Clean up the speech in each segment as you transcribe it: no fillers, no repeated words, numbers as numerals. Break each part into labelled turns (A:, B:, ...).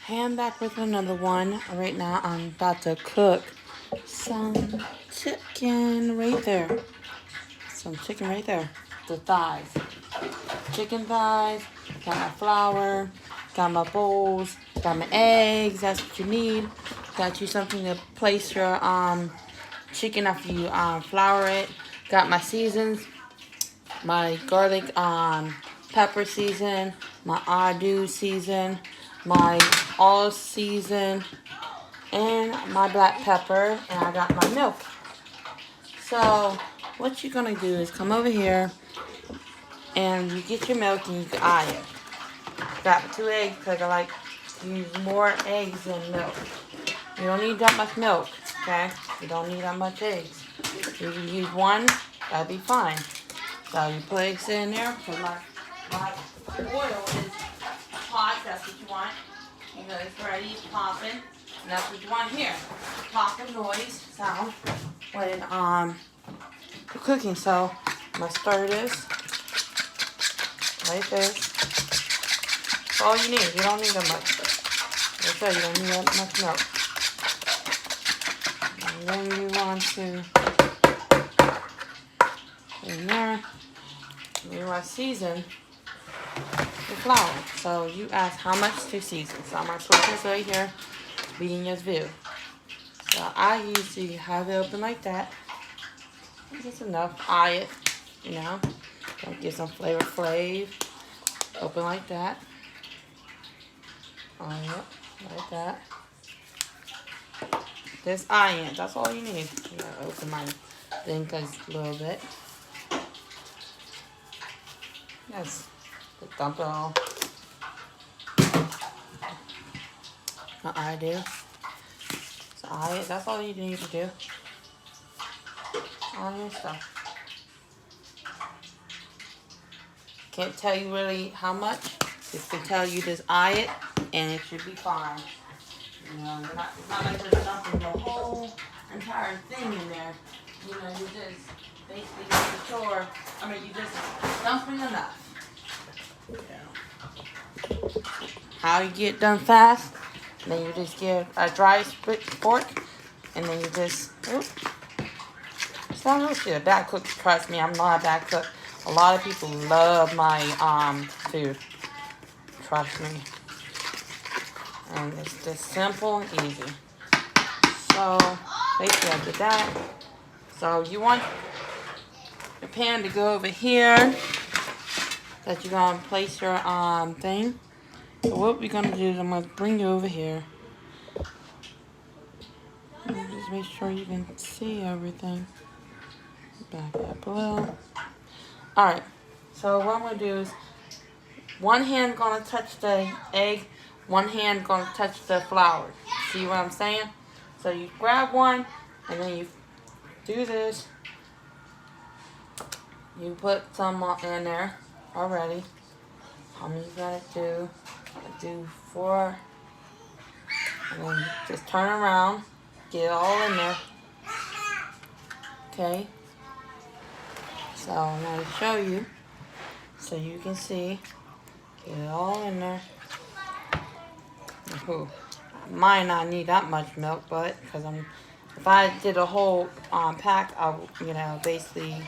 A: I'm back with another one. Right now I'm about to cook some chicken right there. Some chicken right there. The thighs. Chicken thighs. Got my flour. Got my bowls. Got my eggs. That's what you need. Got you something to place your chicken after you flour it. Got my seasons. My garlic pepper season, my ado season, my all season, and my black pepper, and I got my milk. So what you're gonna do is come over here and you get your milk and you can eye it. Grab 2 eggs because I like to use more eggs than milk. You don't need that much milk, okay? You don't need that much eggs. You can use 1, that'll be fine. So you place it in there, because my oil is hot, that's what you want. You know, it's ready, it's popping, and that's what you want here. Popping noise, sound, when you're cooking. So I'm going to stir this, like this. That's all you need, you don't need that much. Like I said, you don't need that much milk. And then you want to put in there. You want to season the flour. So you ask how much to season. So I'm going to put this right here to be in your view. So I usually have it open like that. Just enough. Eye it, you know. Don't get some flavor. Open like that. Eye it like that. This eye it. That's all you need. You gotta open my thing because a little bit. Yes, dump it all. What I do. So that's all you need to do. All your stuff. Can't tell you really how much. Just to tell you just eye it and it should be fine. You know, it's not like there's dumping the whole entire thing in there. You know, you just basically make sure, you just dumping enough. Yeah. How you get done fast, then you just get a dry split fork, and then you just, it's not really a bad cook, trust me, I'm not a bad cook. A lot of people love my food, trust me. And it's just simple and easy. So, basically I did that. So you want your pan to go over here. That you're going to place your thing. So what we're going to do is I'm going to bring you over here. And just make sure you can see everything. Back up below. Alright, so what I'm going to do is one hand going to touch the egg, one hand going to touch the flour. See what I'm saying? So you grab one and then you do this. You put some in there. Already. How many you gotta do? I do 4. And then just turn around. Get it all in there. Okay. So I'm gonna show you so you can see. Get it all in there. Ooh. Might not need that much milk, but because if I did a whole pack, I would, basically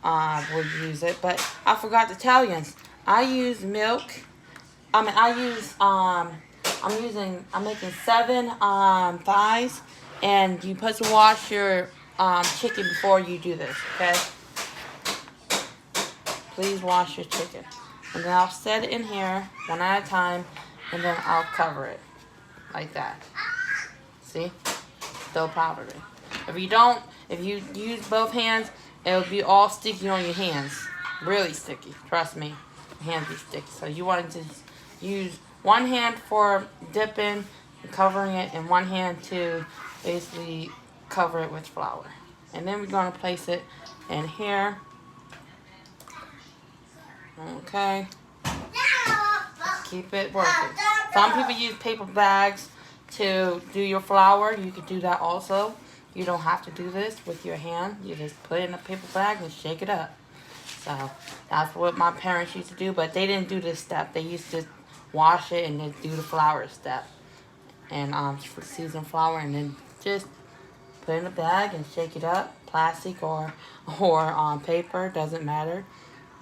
A: would use it. But I forgot to tell you, I use milk. I'm making 7 thighs, and you put to wash your chicken before you do this, okay? Please wash your chicken. And then I'll set it in here one at a time, and then I'll cover it like that. See? Still powdered. If you use both hands, it'll be all sticky on your hands. Really sticky. Trust me. Your hands be sticky. So you want to use one hand for dipping and covering it, and one hand to basically cover it with flour. And then we're going to place it in here. Okay. Just keep it working. Some people use paper bags to do your flour. You could do that also. You don't have to do this with your hand. You just put it in a paper bag and shake it up. So that's what my parents used to do, but they didn't do this step. They used to wash it and then do the flour step. And season flour and then just put it in a bag and shake it up. Plastic or paper, doesn't matter.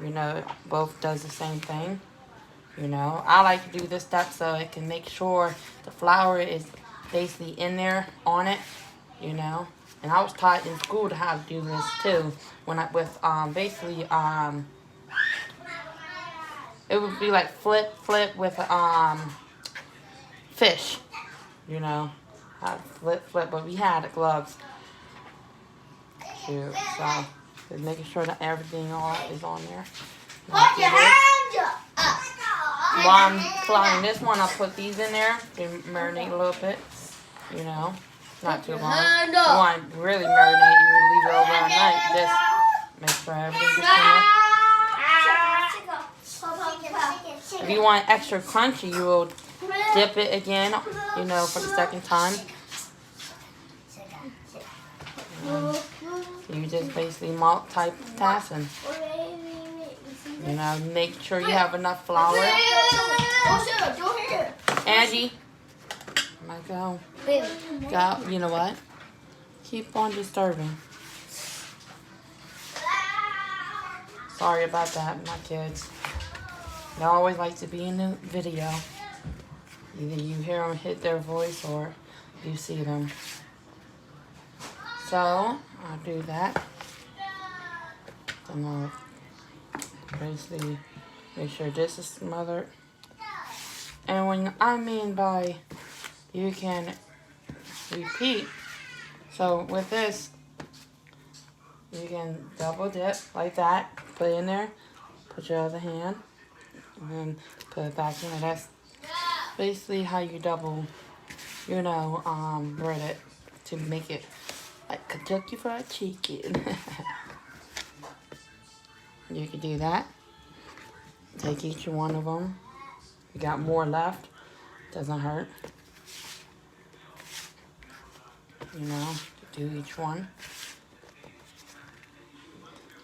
A: You know, both does the same thing. You know, I like to do this step so it can make sure the flour is basically in there on it. You know, and I was taught in school to how to do this too. When I with basically it would be like flip with fish. You know, how to flip, but we had gloves too. So just making sure that everything all is on there.
B: Put your hands up.
A: While I'm frying this one, I'll put these in there to marinate a little bit. You know, not too long. You want to really marinate, you leave it overnight. Just make sure everything gets in there. If you want extra crunchy, you will dip it again, you know, for the second time. You just basically multitasking. You know, make sure you have enough flour. Angie, let go. Go. You know what? Keep on disturbing. Sorry about that, my kids. They always like to be in the video. Either you hear them hit their voice or you see them. So, I'll do that. And I'll basically make sure this is smothered. And when I mean by you can repeat, so with this, you can double dip like that, put it in there, put your other hand, and then put it back in there. That's basically how you double, you know, bread it to make it like Kentucky Fried Chicken. You can do that. Take each one of them. You got more left. Doesn't hurt. You know, do each one.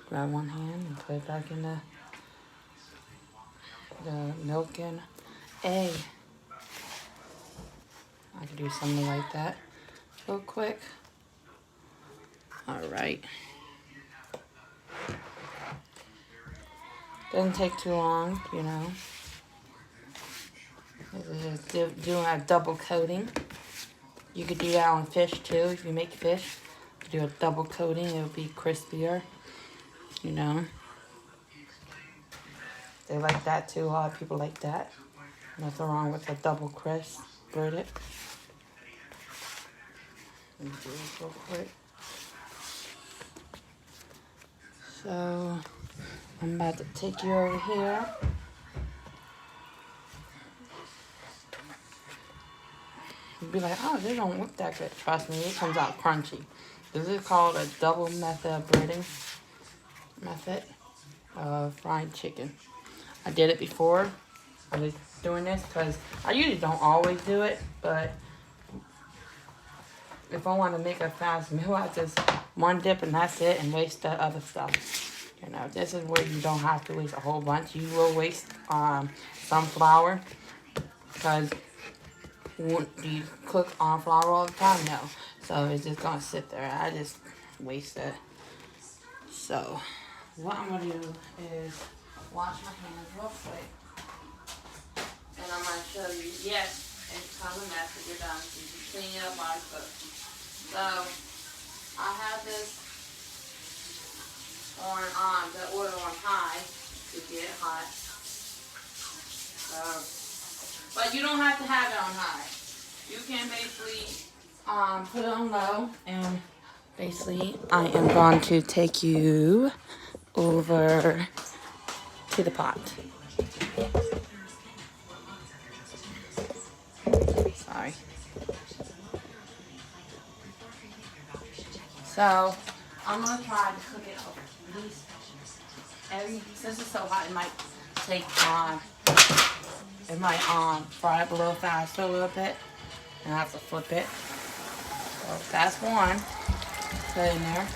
A: Grab one hand and put it back in the milk and egg. I can do something like that real quick. Alright. Doesn't take too long, you know. Just doing a double coating. You could do that on fish too. If you make fish, do a double coating, it'll be crispier. You know. They like that too. A lot of people like that. Nothing wrong with a double crisp. Bread it. Let me do this real quick. So, I'm about to take you over here. You'd be like, oh, they don't look that good. Trust me, it comes out crunchy. This is called a double method of breading method of fried chicken. I did it before. I was doing this because I usually don't always do it, but if I want to make a fast meal, I just one dip and that's it, and waste the other stuff. You know, this is where you don't have to waste a whole bunch. You will waste some flour because do you cook on flour all the time? No. So it's just gonna sit there. I just waste it. So what I'm gonna do is wash my hands real quick, and I'm gonna show you. Yes, it's kind of a mess to get done. You can clean it up while I cook. So I have this on the oil on high to get it hot. So, but you don't have to have it on high. You can basically put it on low, and basically I am going to take you over to the pot. Sorry. So I'm gonna try to cook it over. Since it's so hot, it might take it might fry up a little faster a little bit, and I have to flip it. So that's one. Put it in there.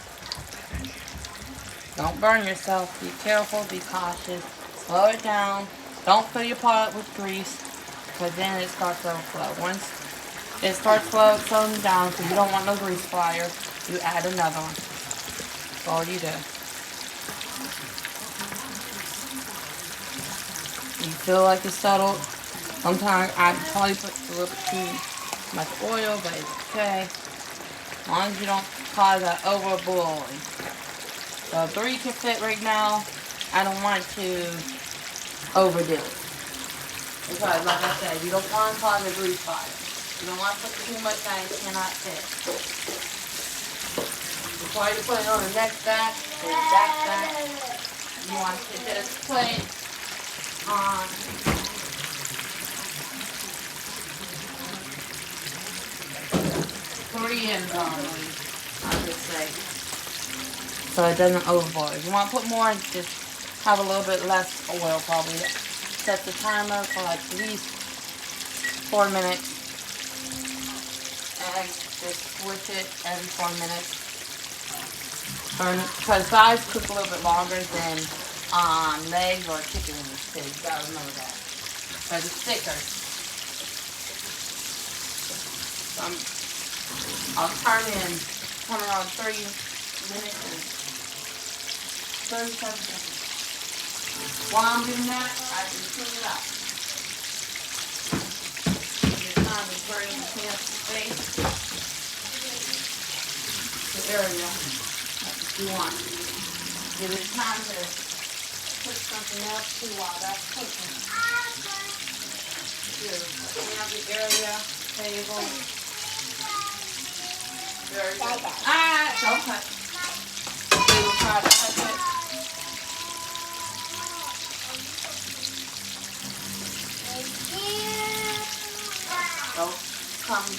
A: Don't burn yourself. Be careful. Be cautious. Slow it down. Don't fill your pot with grease. because then it starts to overflow. Once it starts flowing down, because you don't want no grease fire, you add another one. That's all you do. You feel like it's settled. Sometimes I probably put a little bit too much oil, but it's okay. As long as you don't cause that over boiling. So 3 can fit right now. I don't want to overdo it. Because like I said, you don't want to cause a grease fire. You don't want to put too much that it cannot fit. Before you put it on the next batch, or the batch, you want to just put it on 3 ends only, I would say. So it doesn't overboil. If you want to put more, just have a little bit less oil probably. Set the timer for like at least 4 minutes. And just switch it every 4 minutes. Because thighs cook a little bit longer than legs or chicken wings too. You gotta remember that. Because it's thicker. So I'll turn on 3 minutes and 37 seconds. While I'm doing that, I can clean it up. Give it time to burn and clean up the space. The area that you want. Give it time to put something else too while that's cooking. Here, clean up the area, table. Very good. Don't touch. We will try to touch it. So come to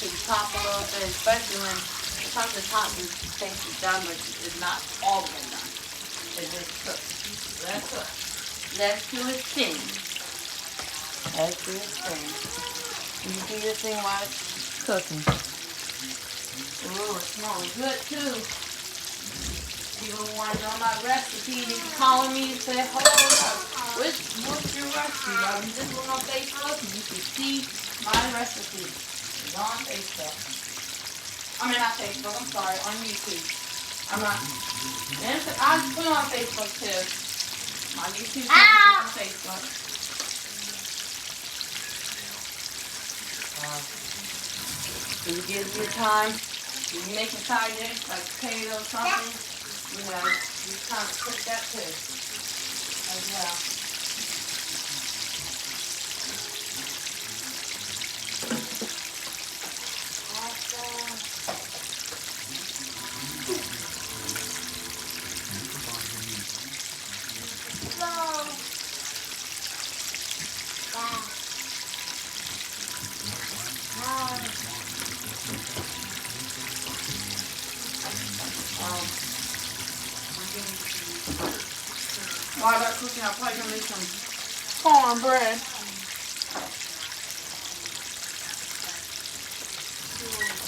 A: the top a little bit, especially when it comes to the top, you think it's done, but it's not all the way done. It just cooks. Let it cook. Let's do its thing. Let's do its thing. You do your thing while it's cooking. Ooh, it's smelling good too. People want to know my recipe. You can call me and say, hold up, what's your recipe? Well, you just look on Facebook and you can see my recipe. It's on Facebook. I mean, not Facebook, I'm sorry, on YouTube. I'm not, I put it on Facebook too. My YouTube channel on Facebook. So you give your time. If you make a side dish, like potato or something, you know, you kind of cook that too, as well. While that's cooking, I'll probably gonna make some cornbread.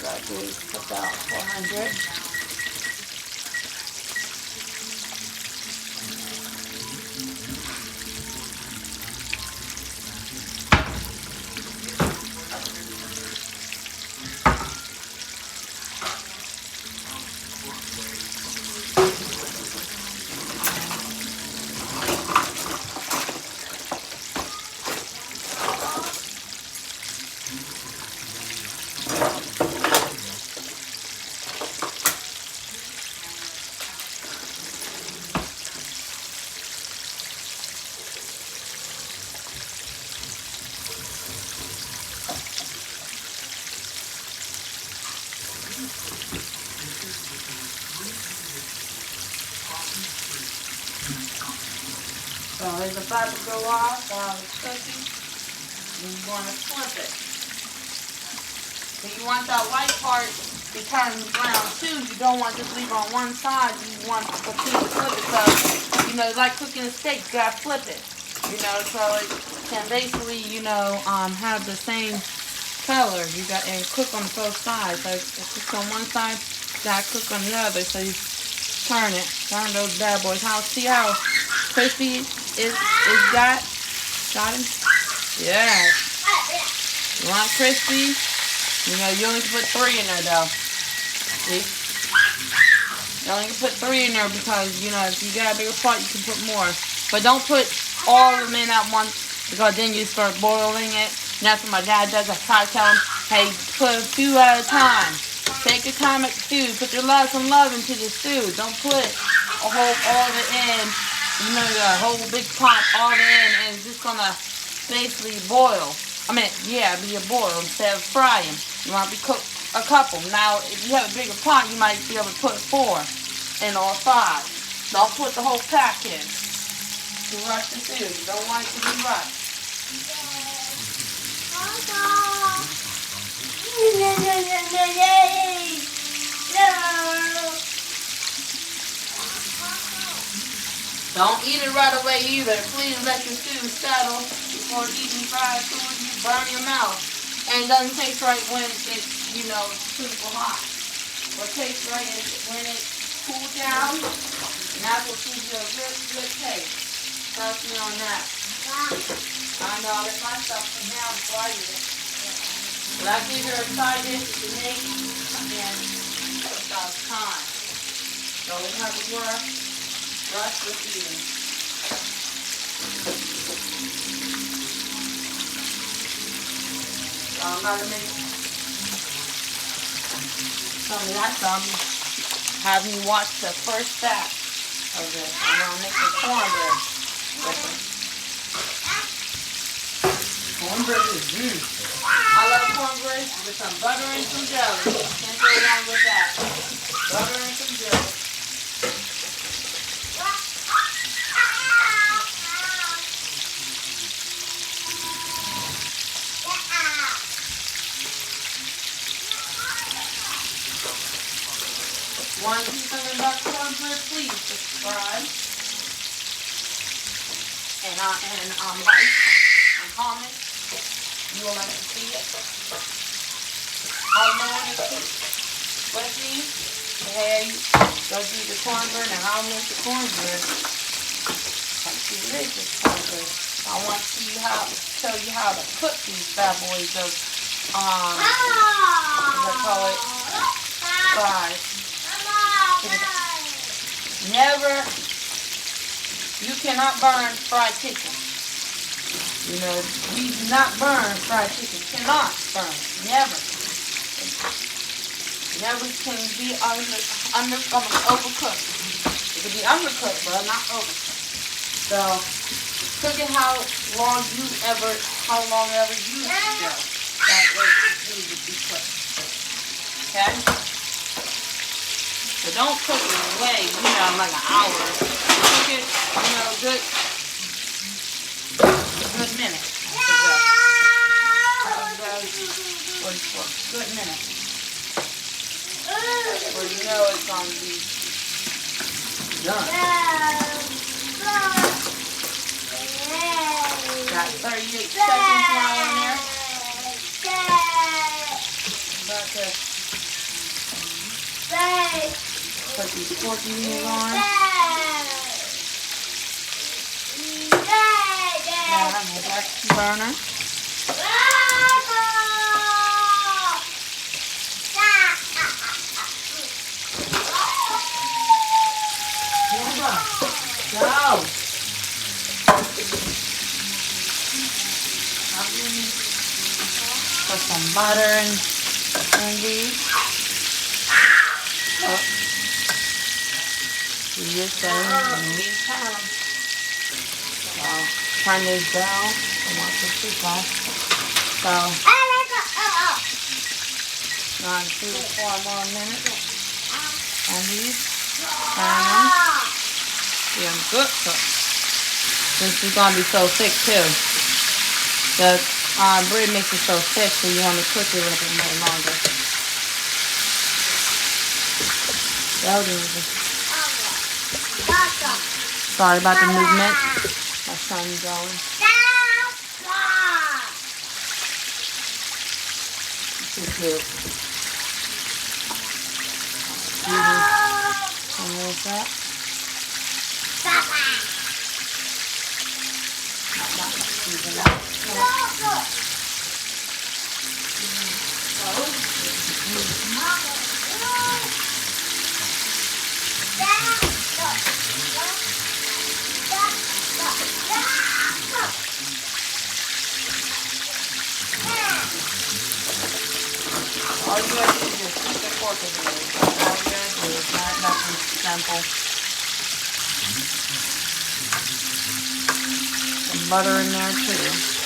A: That is about 400. So as the about to go off while it's cooking, you want to flip it. So you want that white part to turn brown too. You don't want to just leave it on one side. You want to continue to flip it. So, you know, like cooking a steak, you got to flip it. You know, so it can basically, you know, have the same color. You got and cook on both sides. So it cooks on one side, you got to cook on the other. So you turn those bad boys. See how crispy is got him? Yeah. You want crispy? You know, you only can put 3 in there though. See? You only can put 3 in there because, you know, if you got a bigger pot, you can put more. But don't put all of them in at once because then you start boiling it. And that's what my dad does. I try to tell him, hey, put a few at a time. Take your time at the stew. Put some love into the stew. Don't put all of it in. You know, a whole big pot all of it in, and it's just gonna basically boil. I mean, yeah, be a boil instead of frying. You want to be cooked a couple. Now, if you have a bigger pot, you might be able to put 4 in or 5. Don't put the whole pack in. To rush the food. You don't want it to be rushed. Don't eat it right away either. Please let your stew settle before eating fried food. You burn your mouth. And it doesn't taste right when it's, you know, super hot. What tastes right is when it cools down. And that's what gives you a good taste. Trust me on that. I know I let my stuff come down before I eat it. But I give her a side dish to make and it's about time. So we have to rush with eating. So I'm about to make some of that. So I'm having you watch the first batch of this. I'm going to make some cornbread with it. Cornbread is good. I love cornbread with some butter and some jelly. Can't go wrong with that. Butter and some jelly. Want to see something about cornbread? Please subscribe and like and comment. You will like to see it. I'll know it too. But see, hey, go do the cornbread and I'll make the cornbread. Delicious cornbread. I want to tell you how to cook these bad boys of they call it fries. Never, you cannot burn fried chicken. You know, we do not burn fried chicken. Cannot burn. Never. Never can be overcooked. It can be undercooked, but not overcooked. So, cook it how long ever you go. That way it needs to be cooked. Okay? So don't cook it way, like an hour. Cook it, good minute. Good minute. Well, it's going to be done. Got 38 seconds now in there. About to put these porky wheels on. Now my back burner. Go. Put some butter in these. Oh. Do your thing in these times. So turn this down. I want this to go. So now 2 to 4 more minutes on these. Turn them. Get them good cooked. This is gonna be so thick too. The bread makes it so thick, so you want to cook it a little bit more longer. Sorry about the movement. My son's going. Too cute. And there's that. All you gotta do is just put the pork in there. That's all you gotta do. It's not nothing simple. Some butter in there too.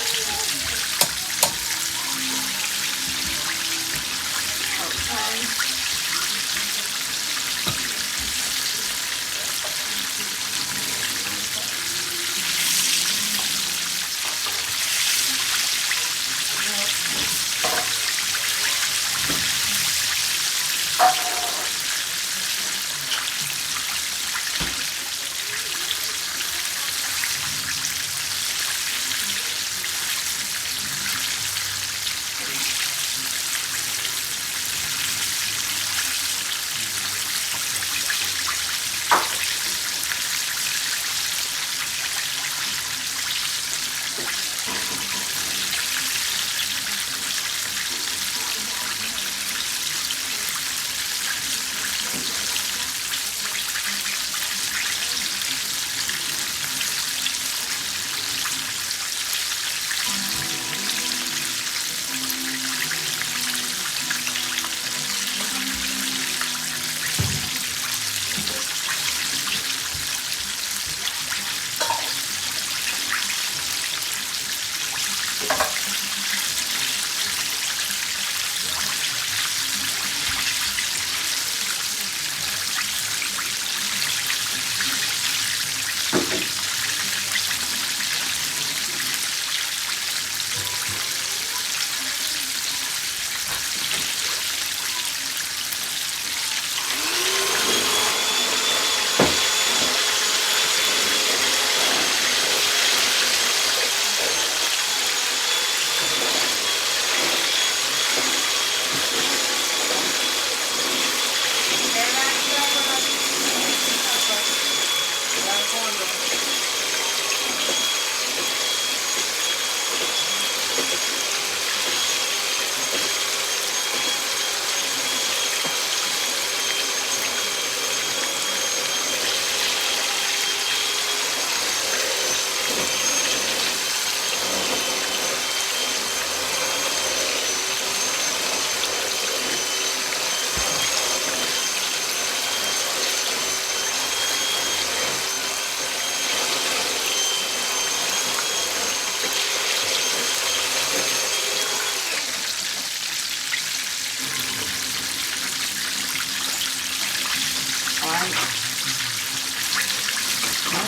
A: Okay.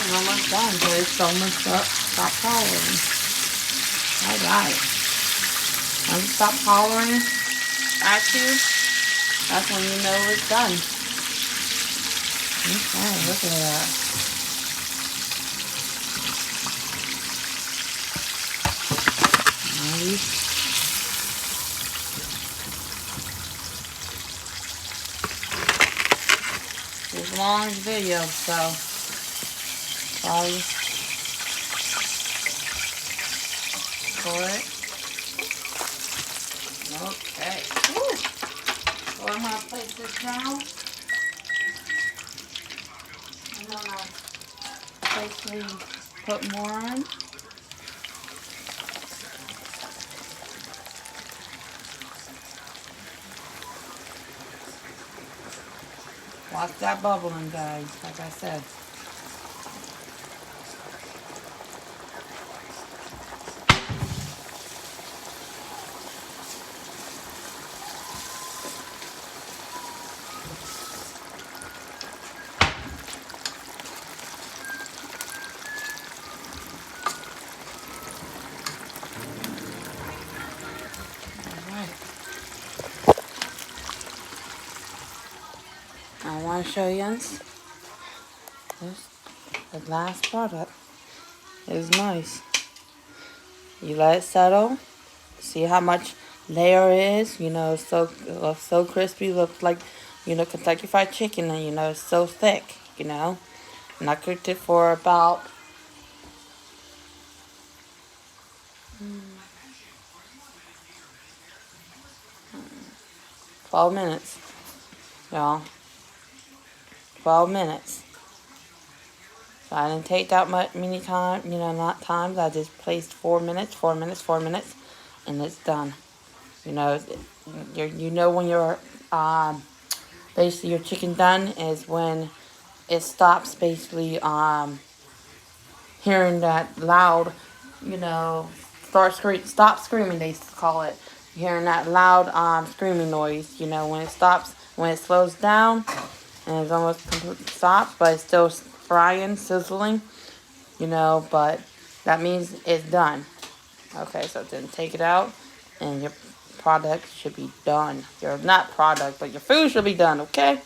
A: I'm almost done, but it's almost up. Stop hollering. Alright. When you stop hollering at you, that's when you know it's done. Okay, look at that. Alright. It's a long video, so sorry for it. Okay. Woo. So I'm gonna place this down. I'm gonna basically put more in. Watch that bubbling, guys, like I said. I want to show you this. The last product is nice. You let it settle. See how much layer it is. You know, it's so crispy. Looks like, you know, Kentucky Fried Chicken, and you know, it's so thick. You know, and I cooked it for about 12 minutes. Y'all. 12 minutes. So I didn't take that many time, not times. I just placed 4 minutes, 4 minutes, 4 minutes, and it's done. You know, when you're basically your chicken done is when it stops basically hearing that loud, stop screaming, they call it. Hearing that loud screaming noise, when it stops, when it slows down and it's almost completely stopped, but it's still frying, sizzling, but that means it's done. Okay, so then take it out and your product should be done. Your not product, but your food should be done, okay?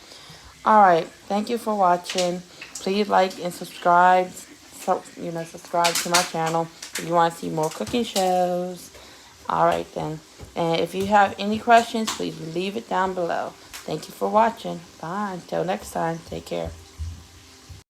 A: Alright, thank you for watching. Please like and subscribe. Subscribe to my channel if you want to see more cooking shows. Alright then. And if you have any questions, please leave it down below. Thank you for watching. Bye. Until next time, take care.